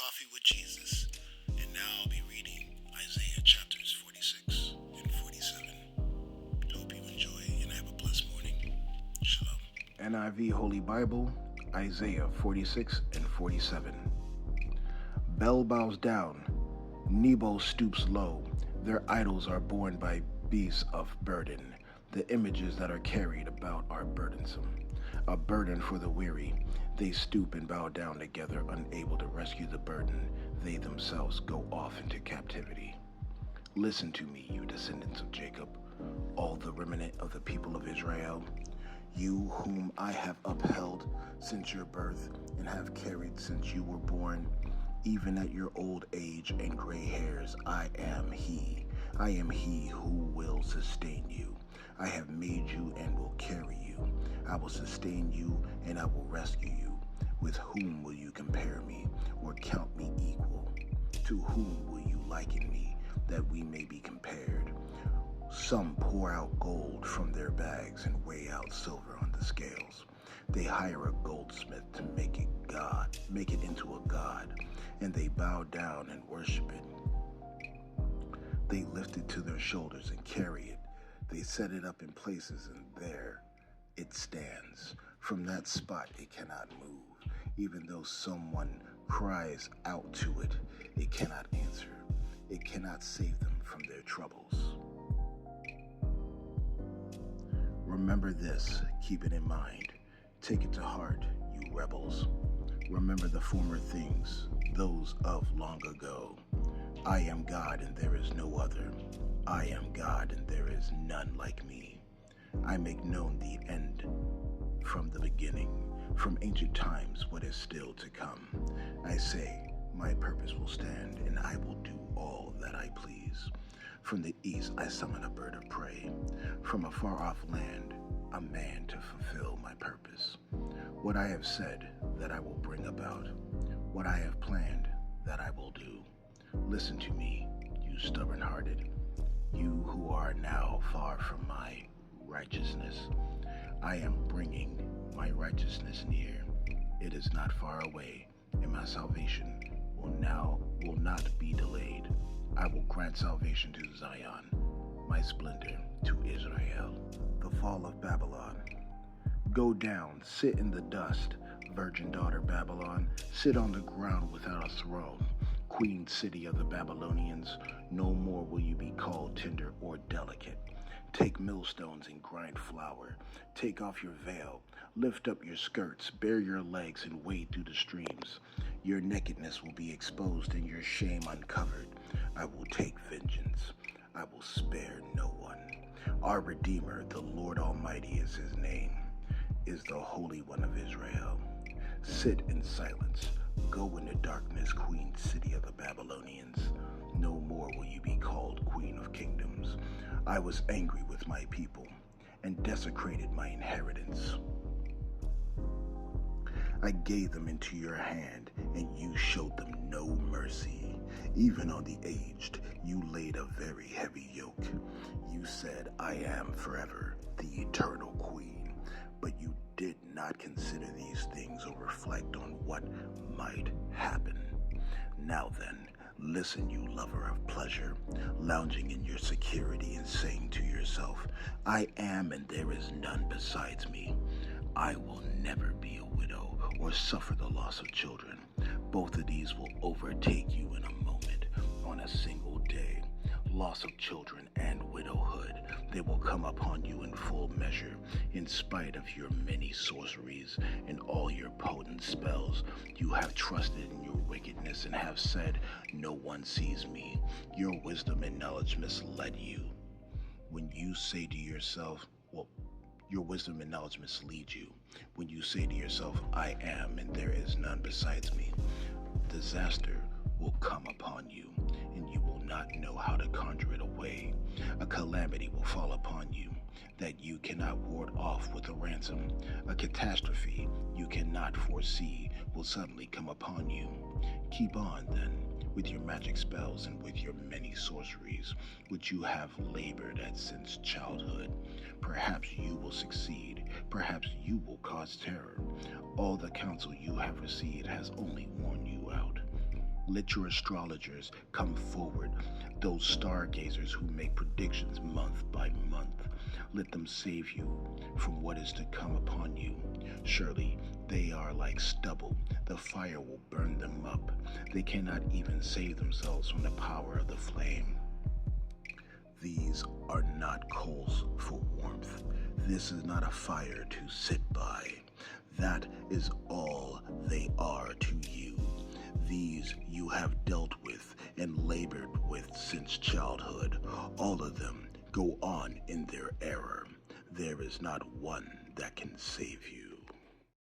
Coffee with Jesus, and now I'll be reading Isaiah chapters 46 and 47. Hope you enjoy and have a blessed morning. Shalom. NIV Holy Bible, Isaiah 46 and 47. Bel bows down, Nebo stoops low. Their idols are borne by beasts of burden. The images that are carried about are burdensome. A burden for the weary. They stoop and bow down together, unable to rescue the burden. They themselves go off into captivity. Listen to me, you descendants of Jacob, all the remnant of the people of Israel. You whom I have upheld since your birth and have carried since you were born, even at your old age and gray hairs, I am he. I am he who will sustain you. I have made you and will carry you. I will sustain you and I will rescue you. With whom will you compare me or count me equal? To whom will you liken me that we may be compared? Some pour out gold from their bags and weigh out silver on the scales. They hire a goldsmith to make it into a god, and they bow down and worship it. They lift it to their shoulders and carry it. They set it up in places, and there it stands. From that spot it cannot move. Even though someone cries out to it, it cannot answer. It cannot save them from their troubles. Remember this, keep it in mind. Take it to heart, you rebels. Remember the former things, those of long ago. I am God and there is no other. I am God and there is none like me. I make known the end from the beginning, from ancient times what is still to come. I say, my purpose will stand and I will do all that I please. From the east I summon a bird of prey. From a far-off land, a man to fulfill my purpose. What I have said, that I will bring about. What I have planned, that I will do. Listen to me, you stubborn-hearted. You who are now far from my righteousness. I am bringing my righteousness near. It is not far away, and my salvation will not be delayed. I will grant salvation to Zion, my splendor to Israel. The fall of Babylon. Go down, sit in the dust, virgin daughter Babylon. Sit on the ground without a throne. Queen city of the Babylonians, no more will you be called tender or delicate. Take millstones and grind flour. Take off your veil. Lift up your skirts. Bare your legs and wade through the streams. Your nakedness will be exposed and your shame uncovered. I will take vengeance. I will spare no one. Our Redeemer, the Lord Almighty is his name, is the Holy One of Israel. Sit in silence. Go into darkness, Queen city of the Babylonians. No more will you be called Queen of Kingdoms. I was angry with my people and desecrated my inheritance. I gave them into your hand, and you showed them no mercy. Even on the aged, you laid a very heavy yoke. You said, I am forever the eternal queen. But you did not consider these things or reflect on what might happen. Now then, listen, you lover of pleasure, lounging in your security and saying to yourself, I am and there is none besides me. I will never be a widow or suffer the loss of children. Both of these will overtake you in a moment, on a single day. Loss of children and widowhood, they will come upon you in full measure. In spite of your many sorceries and all your potent spells, you have trusted in your wickedness and have said, no one sees me. Your wisdom and knowledge misled you. When you say to yourself, your wisdom and knowledge mislead you. When you say to yourself, I am and there is none besides me, disaster will come upon you, and you will not know how to conjure it away. A calamity will fall upon you that you cannot ward off with a ransom. A catastrophe you cannot foresee will suddenly come upon you. Keep on, then, with your magic spells and with your many sorceries, which you have labored at since childhood. Perhaps you will succeed. Perhaps you will cause terror. All the counsel you have received has only worn you out. Let your astrologers come forward, those stargazers who make predictions month by month. Let them save you from what is to come upon you. Surely they are like stubble. The fire will burn them up. They cannot even save themselves from the power of the flame. These are not coals for warmth. This is not a fire to sit by. That is all they are to you. These you have dealt with and labored with since childhood. All of them go on in their error. There is not one that can save you.